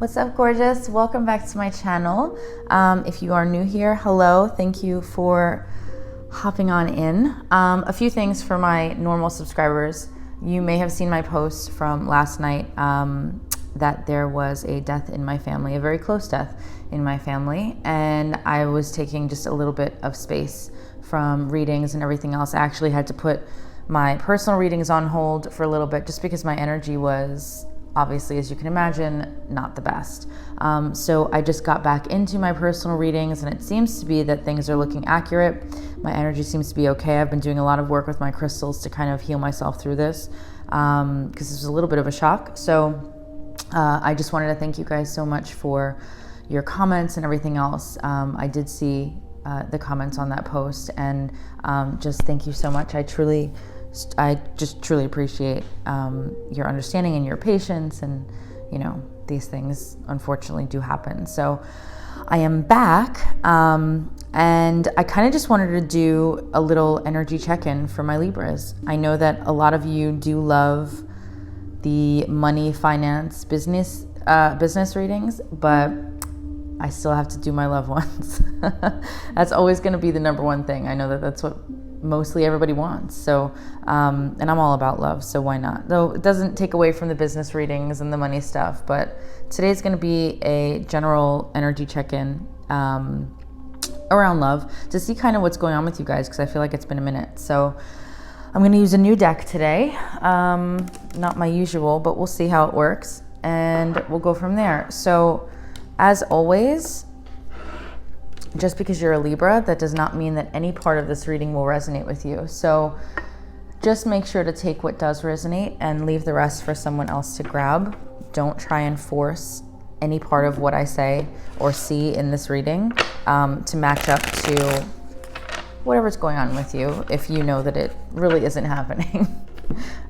What's up, gorgeous? Welcome back to my channel. If you are new here, hello. Thank you for hopping on in. A few things for my normal subscribers. You may have seen my post from last night that there was a death in my family, a very close death in my family, and I was taking just a little bit of space from readings and everything else. I actually had to put my personal readings on hold for a little bit just because my energy was, obviously, as you can imagine, not the best. So I just got back into my personal readings, and it seems to be that things are looking accurate. My energy seems to be okay. I've been doing a lot of work with my crystals to kind of heal myself through this because this was a little bit of a shock. So I just wanted to thank you guys so much for your comments and everything else. I did see the comments on that post, and just thank you so much. I just truly appreciate your understanding and your patience, and these things unfortunately do happen. So I am back, and I kind of just wanted to do a little energy check-in for my Libras. I know that a lot of you do love the money, finance, business readings, but I still have to do my loved ones. That's always going to be the number one thing. I know that that's what mostly everybody wants. So, and I'm all about love, so why not? Though it doesn't take away from the business readings and the money stuff, but today's going to be a general energy check-in around love to see kind of what's going on with you guys, because I feel like it's been a minute. So I'm going to use a new deck today. Not my usual, but we'll see how it works, and we'll go from there. So as always, just because you're a Libra, that does not mean that any part of this reading will resonate with you. So just make sure to take what does resonate and leave the rest for someone else to grab. Don't try and force any part of what I say or see in this reading to match up to whatever's going on with you if you know that it really isn't happening.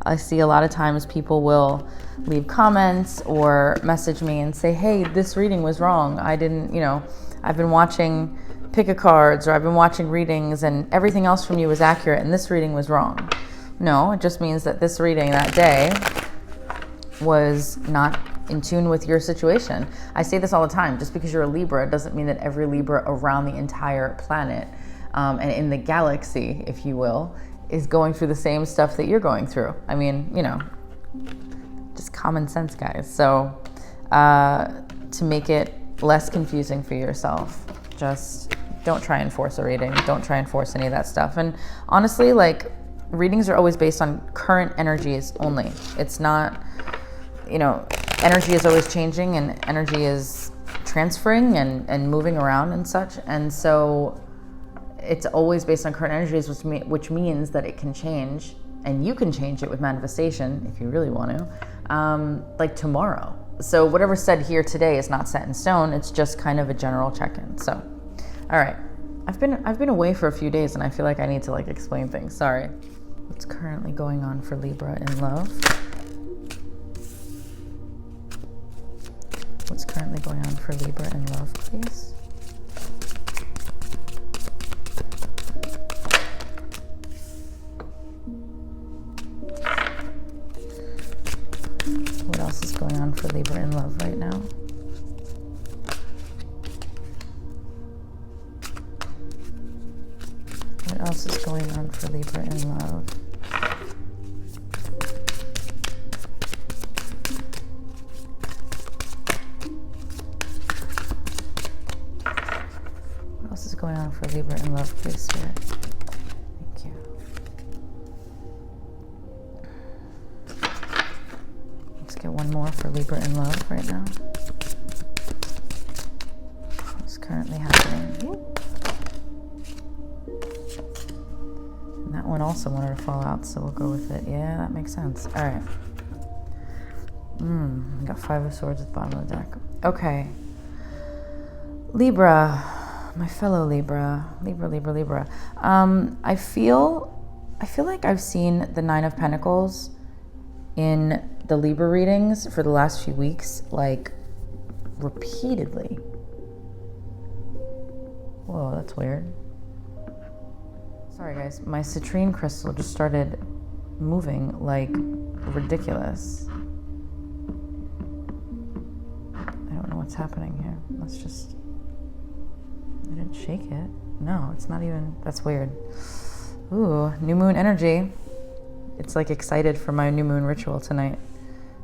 I see a lot of times people will leave comments or message me and say, hey, this reading was wrong. I didn't, I've been watching pick-a-cards, or I've been watching readings, and everything else from you was accurate and this reading was wrong. No, it just means that this reading that day was not in tune with your situation. I say this all the time. Just because you're a Libra doesn't mean that every Libra around the entire planet and in the galaxy, if you will, is going through the same stuff that you're going through. I mean, just common sense, guys. So to make it less confusing for yourself, just don't try and force a reading. Don't try and force any of that stuff. And honestly, readings are always based on current energies only. It's not, energy is always changing, and energy is transferring and moving around and such. And so it's always based on current energies, which means that it can change, and you can change it with manifestation if you really want to, like tomorrow. So whatever's said here today is not set in stone. It's just kind of a general check-in. So, all right, I've been away for a few days, and I feel like I need to explain things. Sorry. What's currently going on for Libra in love? What's currently going on for Libra in love, please? What else is going on for Libra in love right now? What else is going on for Libra in love? What else is going on for Libra in love, please, Spirit? Thank you. Let's get one more for Libra in love right now. What's currently happening? And that one also wanted to fall out, so we'll go with it. Yeah, that makes sense. All right. We got 5 of Swords at the bottom of the deck. Okay. Libra, my fellow Libra. I feel like I've seen the 9 of Pentacles in the Libra readings for the last few weeks, repeatedly. Whoa, that's weird. Sorry guys, my citrine crystal just started moving like ridiculous. I don't what's happening here. Let's just, I didn't shake it. No, it's not even, that's weird. Ooh, new moon energy. It's like excited for my new moon ritual tonight.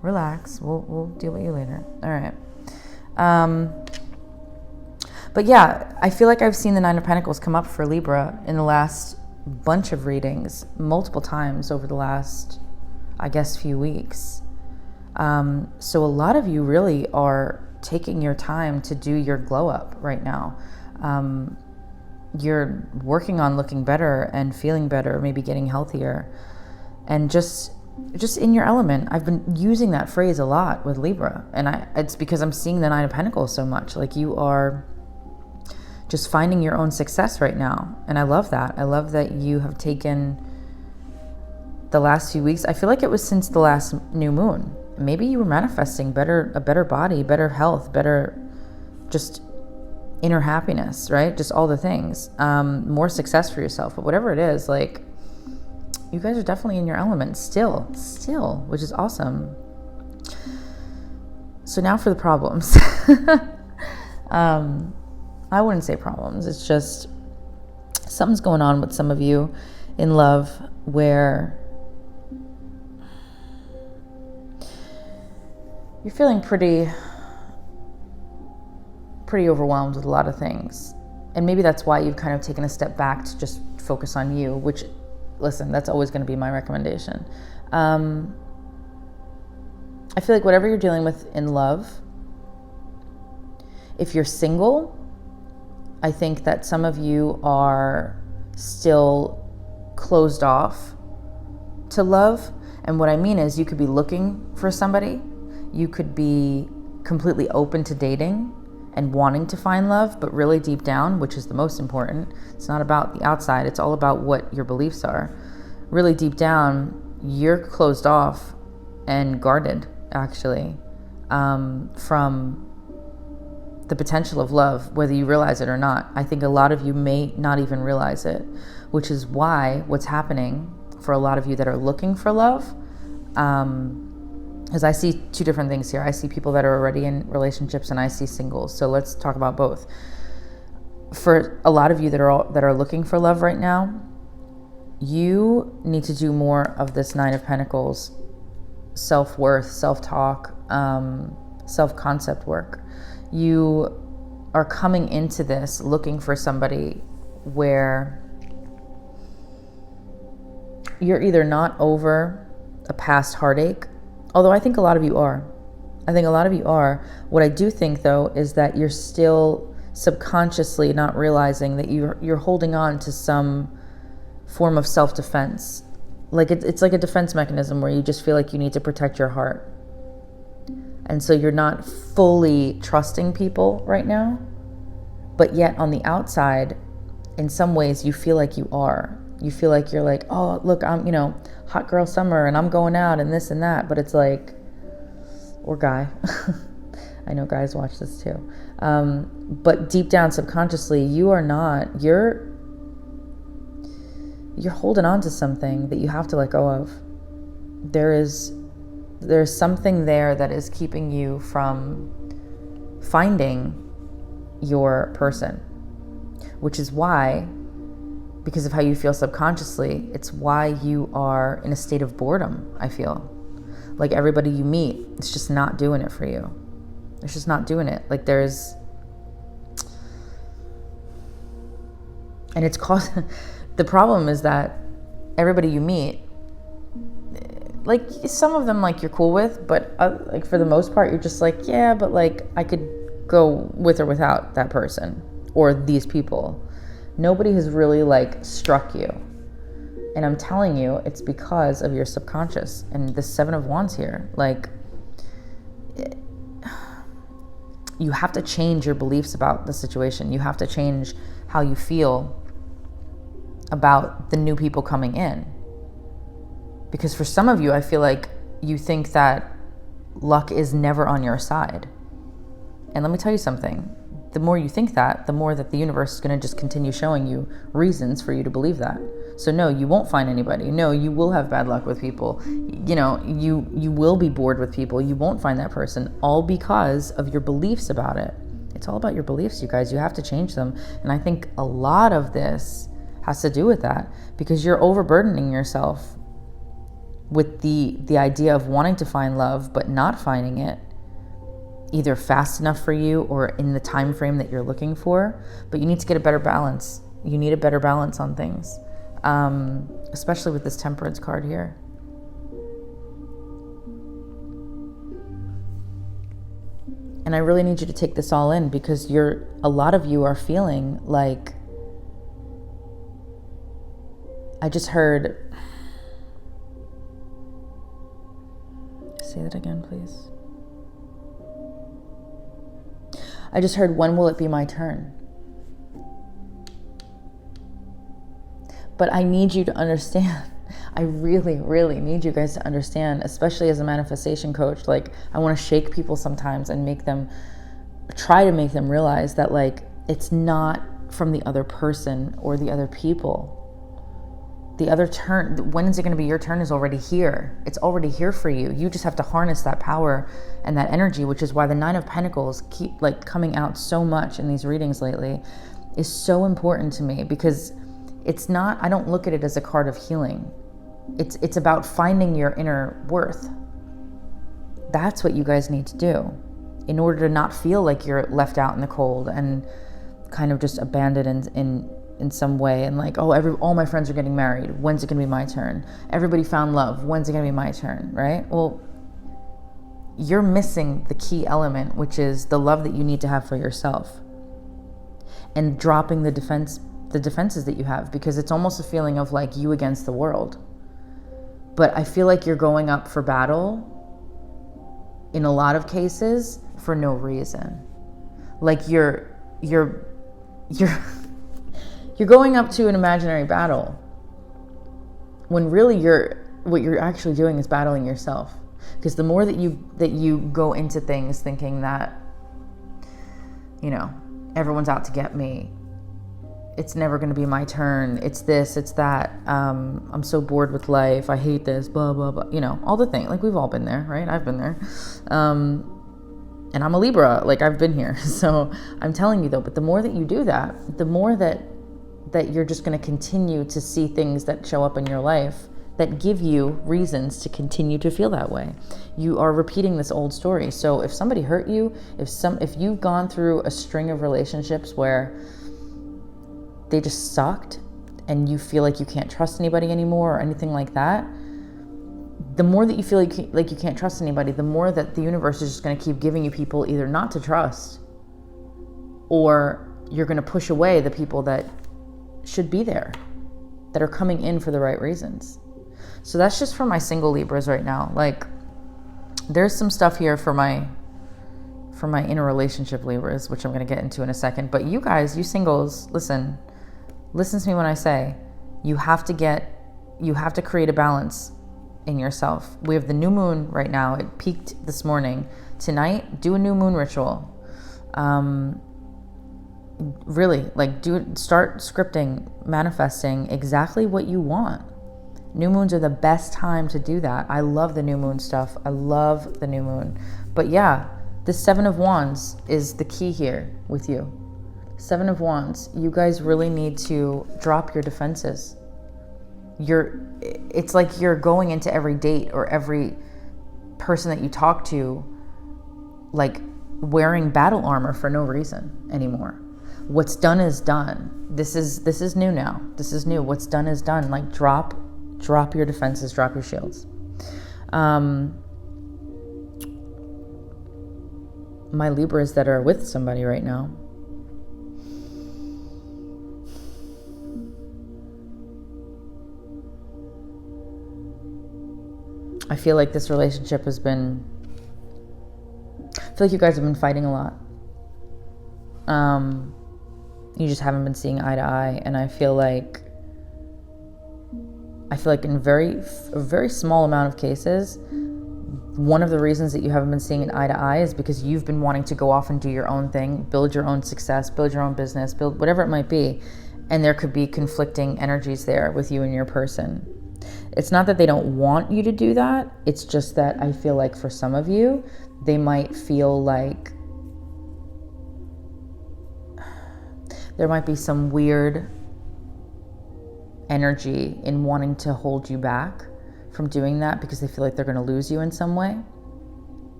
Relax, we'll deal with you later. All right. But yeah, I feel like I've seen the Nine of Pentacles come up for Libra in the last bunch of readings, multiple times over the last, I guess, few weeks. So a lot of you really are taking your time to do your glow up right now. You're working on looking better and feeling better, maybe getting healthier, and just in your element. I've been using that phrase a lot with Libra, and it's because I'm seeing the Nine of Pentacles so much. Like, you are just finding your own success right now, and I love that. I love that you have taken the last few weeks. I feel like it was since the last new moon. Maybe you were manifesting a better body, better health, better just inner happiness, right? Just all the things, more success for yourself. But whatever it is, like, you guys are definitely in your element still, which is awesome. So now for the problems. I wouldn't say problems. It's just something's going on with some of you in love where you're feeling pretty overwhelmed with a lot of things. And maybe that's why you've kind of taken a step back to just focus on you, which, listen, that's always going to be my recommendation. I feel like whatever you're dealing with in love, if you're single, I think that some of you are still closed off to love. And what I mean is, you could be looking for somebody. You could be completely open to dating and wanting to find love, but really deep down, which is the most important, it's not about the outside, it's all about what your beliefs are. Really deep down, you're closed off and guarded, actually, from the potential of love, whether you realize it or not. I think a lot of you may not even realize it, which is why what's happening for a lot of you that are looking for love, because I see two different things here. I see people that are already in relationships, and I see singles. So let's talk about both. For a lot of you that are looking for love right now, you need to do more of this Nine of Pentacles self-worth, self-talk, self-concept work. You are coming into this looking for somebody where you're either not over a past heartache, although I think a lot of you are. What I do think, though, is that you're still subconsciously not realizing that you're holding on to some form of self-defense. Like it's like a defense mechanism where you just feel like you need to protect your heart. And so you're not fully trusting people right now, but yet on the outside, in some ways, you feel like you are. You feel like you're like, oh, look, I'm, hot girl summer and I'm going out and this and that. But it's like, or guy, I know guys watch this too. But deep down subconsciously, you're holding on to something that you have to let go of. There's something there that is keeping you from finding your person, which is why, because of how you feel subconsciously, it's why you are in a state of boredom. I feel like everybody you meet, it's just not doing it for you. It's just not doing it. Like and it's caused, the problem is that everybody you meet, like some of them like you're cool with, but like for the most part, you're just like, yeah, but like I could go with or without that person or these people. Nobody has really like struck you. And I'm telling you, it's because of your subconscious and the Seven of Wands here. Like, you have to change your beliefs about the situation. You have to change how you feel about the new people coming in. Because for some of you, I feel like you think that luck is never on your side. And let me tell you something. the more you think that, the more that the universe is going to just continue showing you reasons for you to believe that. So no, you won't find anybody. No, you will have bad luck with people. You know, you will be bored with people. You won't find that person, all because of your beliefs about it. It's all about your beliefs, you guys. You have to change them. And I think a lot of this has to do with that, because you're overburdening yourself with the idea of wanting to find love but not finding it either fast enough for you or in the time frame that you're looking for. But you need to get a better balance. You need a better balance on things, especially with this Temperance card here. And I really need you to take this all in, because a lot of you are feeling like, I just heard, say that again, please. I just heard, when will it be my turn? But I need you to understand. I really, really need you guys to understand, especially as a manifestation coach. Like, I want to shake people sometimes and try to make them realize that, like, it's not from the other person or the other people. The other turn, when is it going to be your turn, is already here. It's already here for you. You just have to harness that power and that energy, which is why the Nine of Pentacles keep like coming out so much in these readings lately, is so important to me, because it's not, I don't look at it as a card of healing. It's about finding your inner worth. That's what you guys need to do in order to not feel like you're left out in the cold and kind of just abandoned in some way, and like, oh, all my friends are getting married. When's it going to be my turn? Everybody found love. When's it going to be my turn, right? Well, you're missing the key element, which is the love that you need to have for yourself, and dropping the defenses that you have, because it's almost a feeling of like you against the world. But I feel like you're going up for battle in a lot of cases for no reason. Like you're going up to an imaginary battle when really what you're actually doing is battling yourself. Because the more that you go into things thinking that, you know, everyone's out to get me, it's never going to be my turn, it's this, it's that, I'm so bored with life, I hate this, blah, blah, blah, you know, all the things. Like, we've all been there, right? I've been there. And I'm a Libra, like, I've been here. So I'm telling you though, but the more that you do that, the more that you're just going to continue to see things that show up in your life that give you reasons to continue to feel that way. You are repeating this old story. So if somebody hurt you, if you've gone through a string of relationships where they just sucked and you feel like you can't trust anybody anymore or anything like that, the more that you feel like you can't trust anybody, the more that the universe is just going to keep giving you people either not to trust, or you're going to push away the people that should be there, that are coming in for the right reasons. So that's just for my single Libras right now. Like, there's some stuff here for my inner relationship Libras, which I'm going to get into in a second. But you guys, you singles, listen to me when I say you have to create a balance in yourself. We have the new moon right now. It peaked this morning. Tonight, do a new moon ritual. Really, like, start scripting, manifesting exactly what you want. New moons are the best time to do that. I love the new moon stuff. I love the new moon. But yeah, the Seven of Wands is the key here with you. Seven of Wands, you guys really need to drop your defenses. It's like you're going into every date or every person that you talk to, like, wearing battle armor for no reason anymore. What's done is done. This is new now. This is new. What's done is done. Like, drop your defenses, drop your shields. My Libras that are with somebody right now, I feel like this relationship has been, I feel like you guys have been fighting a lot. You just haven't been seeing eye to eye, and I feel like in a very small amount of cases, one of the reasons that you haven't been seeing eye to eye is because you've been wanting to go off and do your own thing, build your own success, build your own business, build whatever it might be. And there could be conflicting energies there with you and your person. It's not that they don't want you to do that. It's just that I feel like for some of you, they might feel like there might be some weird energy in wanting to hold you back from doing that because they feel like they're going to lose you in some way.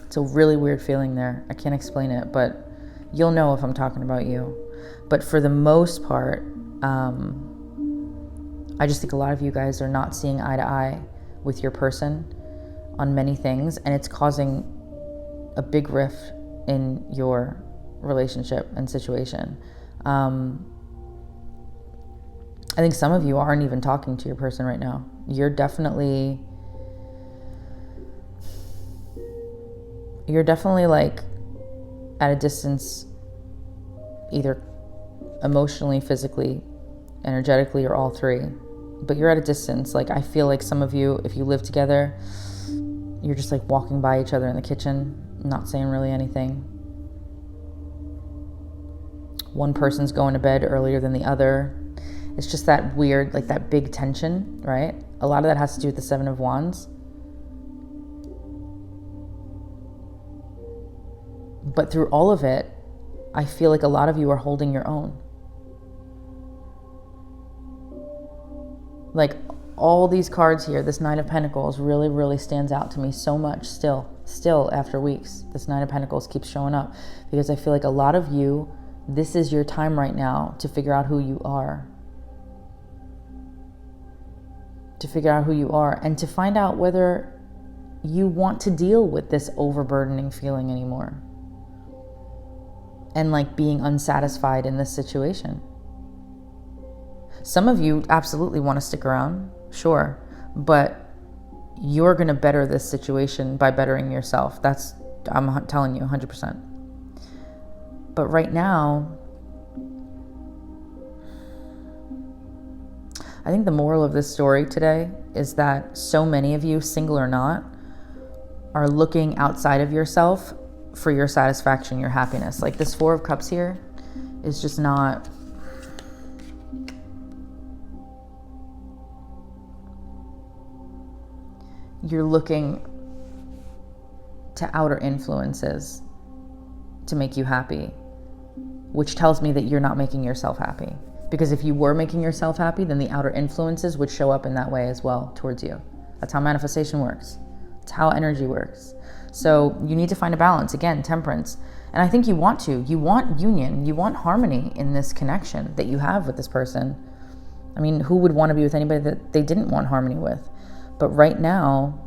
It's a really weird feeling there. I can't explain it, but you'll know if I'm talking about you. But for the most part, I just think a lot of you guys are not seeing eye to eye with your person on many things, and it's causing a big rift in your relationship and situation. I think some of you aren't even talking to your person right now. You're definitely like at a distance, either emotionally, physically, energetically, or all three. But you're at a distance. Like, I feel like some of you, if you live together, you're just like walking by each other in the kitchen, not saying really anything. One person's going to bed earlier than the other. It's just that weird, like that big tension, right? A lot of that has to do with the Seven of Wands. But through all of it, I feel like a lot of you are holding your own. Like all these cards here, this Nine of Pentacles really, really stands out to me so much still after weeks. This Nine of Pentacles keeps showing up because I feel like a lot of you, this is your time right now to figure out who you are. To figure out who you are and to find out whether you want to deal with this overburdening feeling anymore. And like being unsatisfied in this situation. Some of you absolutely want to stick around, sure, but you're going to better this situation by bettering yourself. I'm telling you 100%. But right now, I think the moral of this story today is that so many of you, single or not, are looking outside of yourself for your satisfaction, your happiness. Like this Four of Cups here is just not... You're looking to outer influences to make you happy, which tells me that you're not making yourself happy. Because if you were making yourself happy, then the outer influences would show up in that way as well towards you. That's how manifestation works. It's how energy works. So you need to find a balance. Again, temperance. And I think you want to. You want union. You want harmony in this connection that you have with this person. I mean, who would want to be with anybody that they didn't want harmony with? But right now,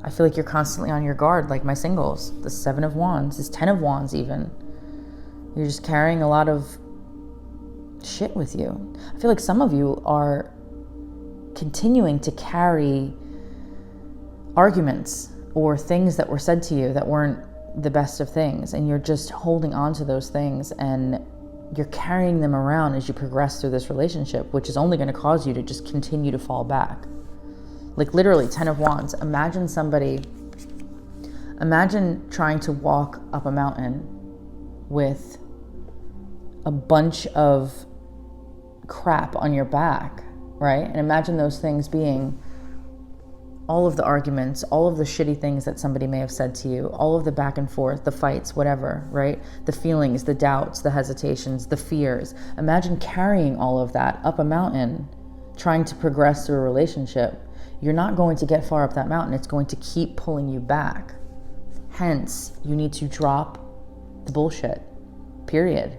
I feel like you're constantly on your guard, like my singles. The Seven of Wands, this 10 of Wands even. You're just carrying a lot of shit with you. I feel like some of you are continuing to carry arguments or things that were said to you that weren't the best of things. And you're just holding on to those things and you're carrying them around as you progress through this relationship, which is only going to cause you to just continue to fall back. Like literally 10 of Wands. Imagine trying to walk up a mountain with a bunch of crap on your back, right? And imagine those things being all of the arguments, all of the shitty things that somebody may have said to you, all of the back and forth, the fights, whatever, right? The feelings, the doubts, the hesitations, the fears. Imagine carrying all of that up a mountain, trying to progress through a relationship. You're not going to get far up that mountain. It's going to keep pulling you back. Hence, you need to drop the bullshit, period.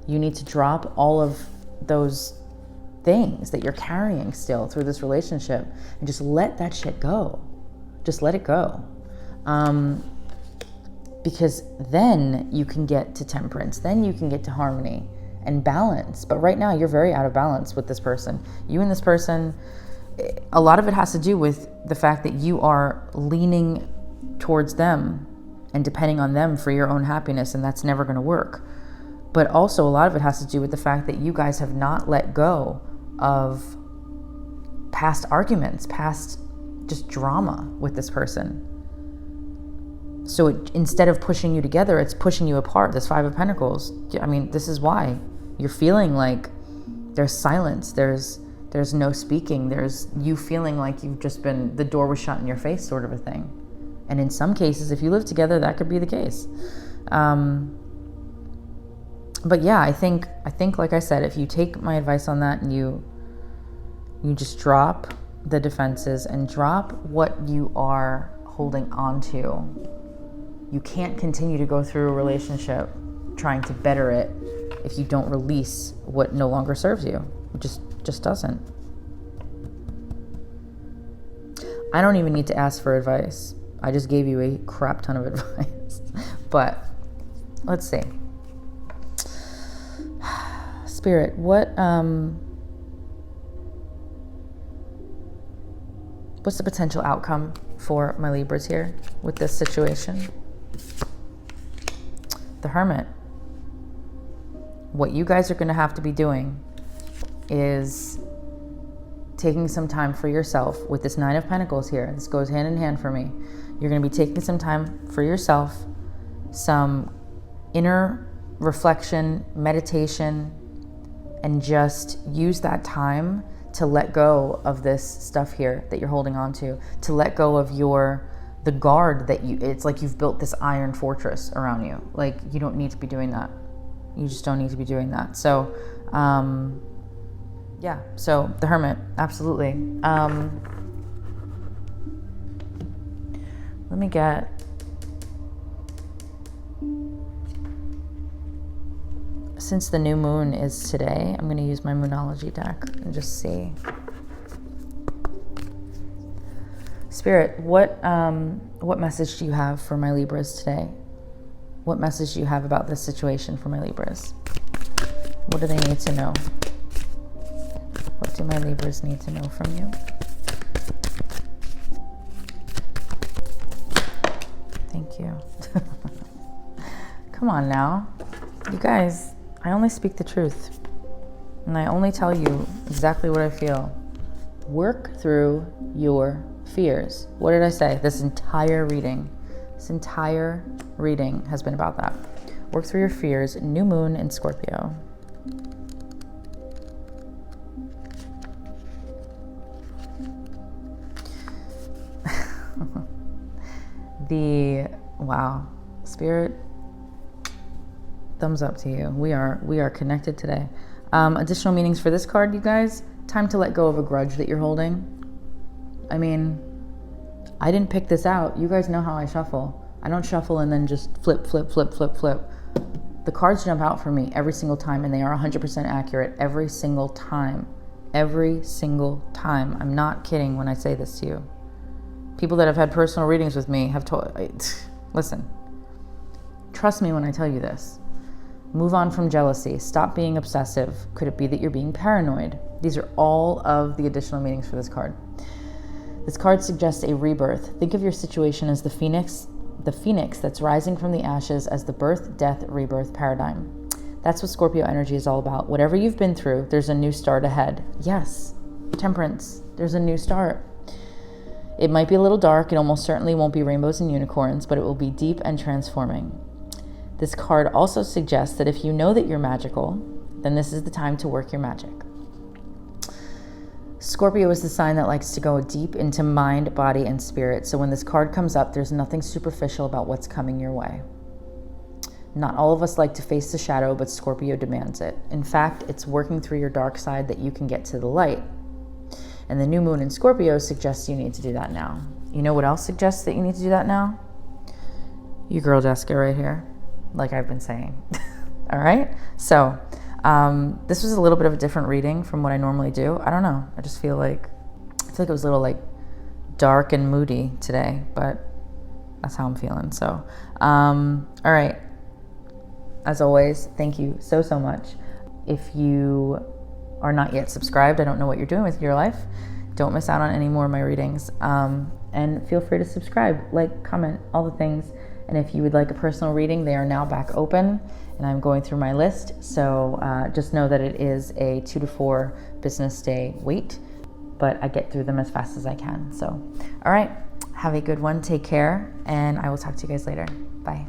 You need to drop all of those things that you're carrying still through this relationship and just let that shit go. Just let it go. Because then you can get to temperance. Then you can get to harmony and balance. But right now, you're very out of balance with this person. You and this person, a lot of it has to do with the fact that you are leaning towards them and depending on them for your own happiness, and that's never going to work. But also a lot of it has to do with the fact that you guys have not let go of past arguments, past just drama with this person. So instead of pushing you together, it's pushing you apart. This Five of Pentacles. I mean, this is why you're feeling like there's silence. There's no speaking. There's you feeling like you've just been, the door was shut in your face, sort of a thing. And in some cases, if you live together, that could be the case. But yeah, I think, like I said, if you take my advice on that and you just drop the defenses and drop what you are holding on to. You can't continue to go through a relationship trying to better it if you don't release what no longer serves you. It just doesn't. I don't even need to ask for advice. I just gave you a crap ton of advice. But let's see. Spirit, what's the potential outcome for my Libras here with this situation? The Hermit. What you guys are going to have to be doing is taking some time for yourself with this Nine of Pentacles here. This goes hand in hand for me. You're going to be taking some time for yourself, some inner reflection, meditation, and just use that time to let go of this stuff here that you're holding on to let go of the guard that it's like you've built this iron fortress around you. Like, you don't need to be doing that. You just don't need to be doing that. So, yeah, so the Hermit, absolutely. Let me get... Since the new moon is today, I'm going to use my Moonology deck and just see. Spirit, what message do you have for my Libras today? What message do you have about this situation for my Libras? What do they need to know? What do my Libras need to know from you? Thank you. Come on now. You guys, I only speak the truth. And I only tell you exactly what I feel. Work through your fears. What did I say? This entire reading has been about that. Work through your fears. New moon in Scorpio. Wow, Spirit, thumbs up to you. We are connected today. Additional meanings for this card, you guys. Time to let go of a grudge that you're holding. I mean, I didn't pick this out. You guys know how I shuffle. I don't shuffle and then just flip, flip, flip, flip, flip. The cards jump out for me every single time, and they are 100% accurate every single time. Every single time. I'm not kidding when I say this to you. People that have had personal readings with me have told... Listen. Trust me when I tell you this. Move on from jealousy. Stop being obsessive. Could it be that you're being paranoid? These are all of the additional meanings for this card. This card suggests a rebirth. Think of your situation as the phoenix that's rising from the ashes as the birth, death, rebirth paradigm. That's what Scorpio energy is all about. Whatever you've been through, there's a new start ahead. Yes, Temperance, there's a new start. It might be a little dark. It almost certainly won't be rainbows and unicorns, but it will be deep and transforming. This card also suggests that if you know that you're magical, then this is the time to work your magic. Scorpio is the sign that likes to go deep into mind, body, and spirit. So when this card comes up, there's nothing superficial about what's coming your way. Not all of us like to face the shadow, but Scorpio demands it. In fact, it's working through your dark side that you can get to the light. And the new moon in Scorpio suggests you need to do that now. You know what else suggests that you need to do that now? You girl Jessica right here, like I've been saying. All right? So this was a little bit of a different reading from what I normally do. I don't know. I feel like it was a little like dark and moody today, but that's how I'm feeling. So, all right. As always, thank you so, so much. If you are not yet subscribed, I don't know what you're doing with your life. Don't miss out on any more of my readings. And feel free to subscribe, like, comment, all the things. And if you would like a personal reading, they are now back open, and I'm going through my list. So just know that it is a 2 to 4 business day wait, but I get through them as fast as I can. So, all right, have a good one. Take care, and I will talk to you guys later. Bye.